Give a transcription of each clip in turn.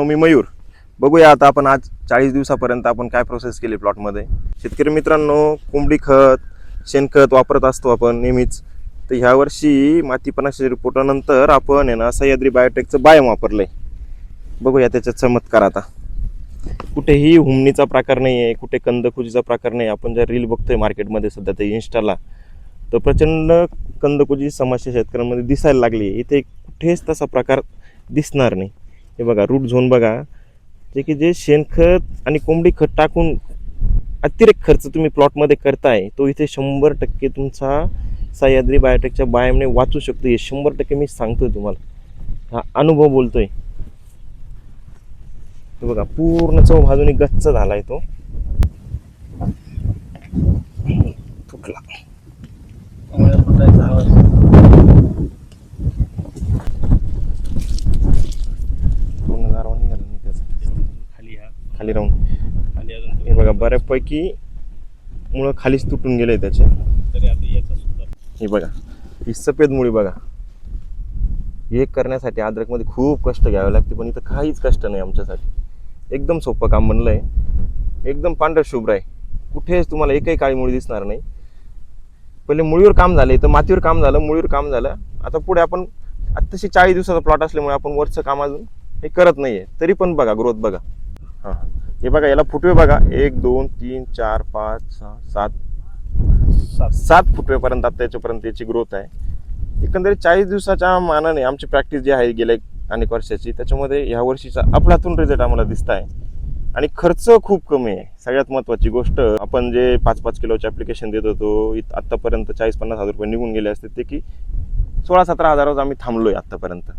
मी मयूर. बघूया आता आपण आज 40 दिवसापर्यंत आपण काय प्रोसेस केली प्लॉटमध्ये. शेतकरी मित्रांनो, कोंबडी खत, शेणखत वापरत असतो आपण नेहमीच. तर ह्या वर्षी माती पणाशी रिपोर्टानंतर आपण आहे ना सह्याद्री बायोटेकचं बायम वापरलंय. बघूया त्याचा चमत्कार. आता कुठेही हुमणीचा प्रकार नाही आहे, कुठे कंदकुजीचा प्रकार नाही. आपण ज्या रील बघतोय मार्केटमध्ये सध्या ते इन्स्टाला, तर प्रचंड कंदकुजी समस्या शेतकऱ्यांमध्ये दिसायला लागली. इथे कुठेच तसा प्रकार दिसणार नाही. हे बघा रूट झोन बघा, जे शेणखत आणि कोंबडी खत टाकून अतिरिक्त खर्च तुम्ही प्लॉटमध्ये करताय, तो इथे 100% तुमचा सह्याद्री बायोटेकच्या बायमने वाचू शकतो. हे 100% मी सांगतोय तुम्हाला, हा अनुभव बोलतोय. हे बघा पूर्ण चौबाजूने गच्च झालाय तो. फुटला पूर्ण गारवा निघाला नाही त्याचा खाली राहून. हे बघा बऱ्यापैकी मुळं खालीच तुटून गेले त्याचे. हे बघा ही सफेद मुळी बघा. हे करण्यासाठी अद्रकमध्ये खूप कष्ट घ्यावे लागते, पण इथं काहीच कष्ट नाही आमच्यासाठी. एकदम सोपं काम बनलंय, एकदम पांढर शुभ्र आहे. कुठेच तुम्हाला एकही काळी मुळी दिसणार नाही. पहिले मुळीवर काम झालं, तर मातीवर काम झालं, मुळीवर काम झालं. आता पुढे आपण आत्ताशी 40 दिवसाचा प्लॉट असल्यामुळे आपण वरचं काम अजून हे करत नाहीये, तरी पण बघा ग्रोथ बघा. हां हे बघा, याला फुटवे बघा, 1 2 3 4 5 6 7 फुटवेपर्यंत आता याच्यापर्यंत याची ग्रोथ आहे. एकंदरीत 40 दिवसाच्या मानाने आमची प्रॅक्टिस जी आहे गेल्या अनेक वर्षाची, त्याच्यामध्ये ह्या वर्षीचा अफलातून रिझल्ट आम्हाला दिसत आहे. आणि खर्च खूप कमी आहे. सगळ्यात महत्त्वाची गोष्ट, आपण जे 5-5 किलोचे ॲप्लिकेशन देत होतो, आत्तापर्यंत 40-50 हजार रुपये निघून गेले असते, ते की 16-17 हजारावर आम्ही थांबलो आहे आत्तापर्यंत.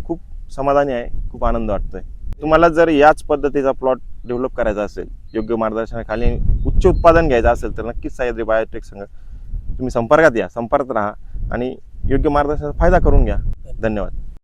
खूप समाधानी आहे, खूप आनंद वाटतोय. तुम्हाला जर याच पद्धतीचा प्लॉट डेव्हलप करायचा असेल, योग्य मार्गदर्शनाखाली उच्च उत्पादन घ्यायचं असेल, तर नक्कीच सह्याद्री बायोटेक संघ तुम्ही संपर्कात या, संपर्कात राहा आणि योग्य मार्गदर्शनाचा फायदा करून घ्या. धन्यवाद.